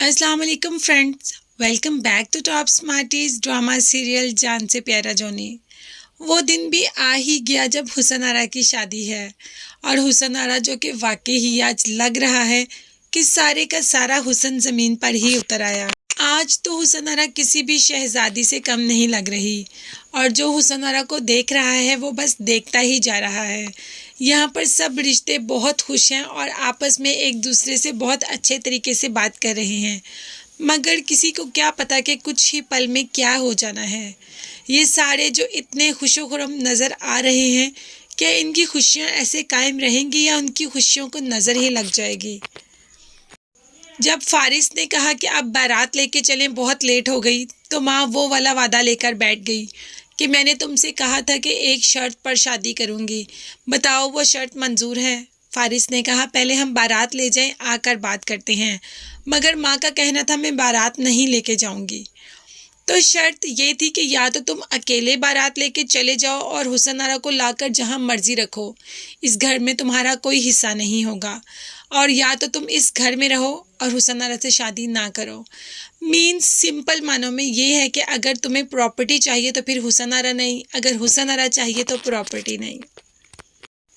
अस्सलाम वालेकुम friends, welcome back to top smarties drama serial Jaan Se प्यारा जोनी। वो दिन भी आ ही गया जब हुसन आरा की शादी है। और हुसन आरा जो कि वाकई ही आज लग रहा है कि सारे का सारा हुसन ज़मीन पर ही उतर आया। आज तो हुसन आरा किसी भी शहजादी से कम नहीं लग रही और जो हुसन आरा को देख रहा है वो बस देखता ही जा रहा है। यहाँ पर सब रिश्ते बहुत खुश हैं और आपस में एक दूसरे से बहुत अच्छे तरीके से बात कर रहे हैं, मगर किसी को क्या पता कि कुछ ही पल में क्या हो जाना है। ये सारे जो इतने खुशो-खुर्रम नज़र आ रहे हैं, क्या इनकी खुशियाँ ऐसे कायम रहेंगी या उनकी खुशियों को नज़र ही लग जाएगी। जब फारिस ने कहा कि अब बारात लेके चलें, बहुत लेट हो गई, तो माँ वो वाला वादा लेकर बैठ गई कि मैंने तुमसे कहा था कि एक शर्त पर शादी करूँगी, बताओ वो शर्त मंजूर है। फारिस ने कहा पहले हम बारात ले जाएं, आकर बात करते हैं, मगर माँ का कहना था मैं बारात नहीं लेके जाऊँगी। तो शर्त ये थी कि या तो तुम अकेले बारात लेके चले जाओ और हुसन आरा को लाकर जहाँ मर्जी रखो, इस घर में तुम्हारा कोई हिस्सा नहीं होगा, और या तो तुम इस घर में रहो और हुसन आरा से शादी ना करो। मीन्स सिंपल मानों में ये है कि अगर तुम्हें प्रॉपर्टी चाहिए तो फिर हुसन आरा नहीं, अगर हुसन आरा चाहिए तो प्रॉपर्टी नहीं।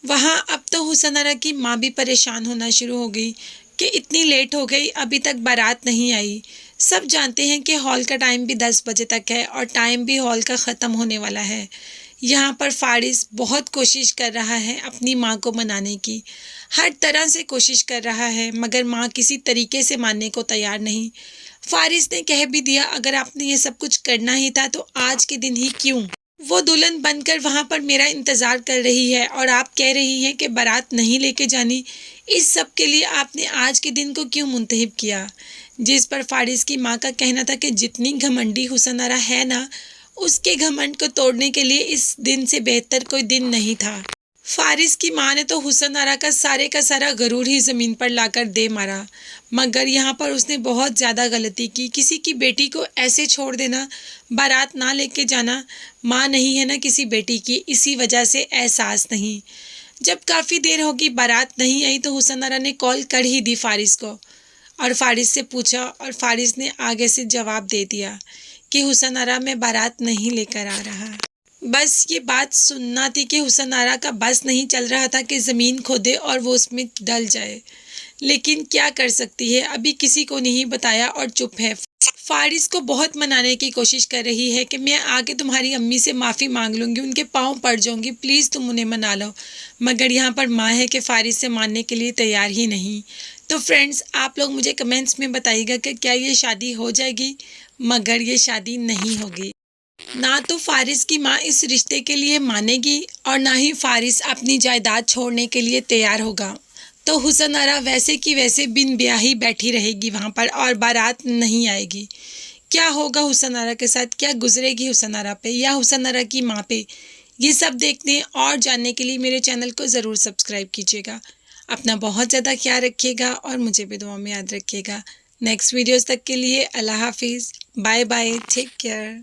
वहाँ अब तो हुसन आरा की माँ भी परेशान होना शुरू हो गई कि इतनी लेट हो गई, अभी तक बारात नहीं आई। सब जानते हैं कि हॉल का टाइम भी 10 बजे तक है और टाइम भी हॉल का ख़त्म होने वाला है। यहाँ पर फारिस बहुत कोशिश कर रहा है अपनी माँ को मनाने की, हर तरह से कोशिश कर रहा है, मगर माँ किसी तरीके से मानने को तैयार नहीं। फारिस ने कह भी दिया अगर आपने ये सब कुछ करना ही था तो आज के दिन ही क्यों। वो दुल्हन बनकर वहाँ पर मेरा इंतज़ार कर रही है और आप कह रही हैं कि बारात नहीं लेके जानी। इस सब के लिए आपने आज के दिन को क्यों मुंतहिब किया। जिस पर फारिस की माँ का कहना था कि जितनी घमंडी हुसन आरा है ना, उसके घमंड को तोड़ने के लिए इस दिन से बेहतर कोई दिन नहीं था। फारिस की माँ ने तो हुसन आरा का सारा गरूर ही ज़मीन पर लाकर दे मारा, मगर यहाँ पर उसने बहुत ज़्यादा गलती की। किसी की बेटी को ऐसे छोड़ देना, बारात ना लेके जाना। माँ नहीं है ना किसी बेटी की, इसी वजह से एहसास नहीं। जब काफ़ी देर होगी बारात नहीं आई तो हुसन आरा ने कॉल कर ही दी फारिस को और फारिस से पूछा, और फारिस ने आगे से जवाब दे दिया कि हुसन आरा मैं बारात नहीं लेकर आ रहा। बस ये बात सुनना थी कि हुसन आरा का बस नहीं चल रहा था कि ज़मीन खोदे और वो उसमें डल जाए, लेकिन क्या कर सकती है, अभी किसी को नहीं बताया और चुप है। फारिस को बहुत मनाने की कोशिश कर रही है कि मैं आके तुम्हारी अम्मी से माफ़ी मांग लूँगी, उनके पाँव पड़ जाऊँगी, प्लीज़ तुम उन्हें मना लो, मगर यहाँ पर माँ है कि फारिस से मानने के लिए तैयार ही नहीं। तो फ्रेंड्स, आप लोग मुझे कमेंट्स में बताइएगा कि क्या ये शादी हो जाएगी, मगर ये शादी नहीं होगी। ना तो फारिस की माँ इस रिश्ते के लिए मानेगी और ना ही फारिस अपनी जायदाद छोड़ने के लिए तैयार होगा। तो हुसन आरा वैसे की वैसे बिन ब्याही बैठी रहेगी वहाँ पर और बारात नहीं आएगी। क्या होगा हुसन आरा के साथ, क्या गुजरेगी हुसन आरा पे या हुसन आरा की माँ पे, ये सब देखने और जानने के लिए मेरे चैनल को ज़रूर सब्सक्राइब कीजिएगा। अपना बहुत ज़्यादा ख्याल रखिएगा और मुझे भी दुआ में याद रखिएगा। नेक्स्ट वीडियोज़ तक के लिए अल्लाह हाफिज़, बाय बाय, टेक केयर।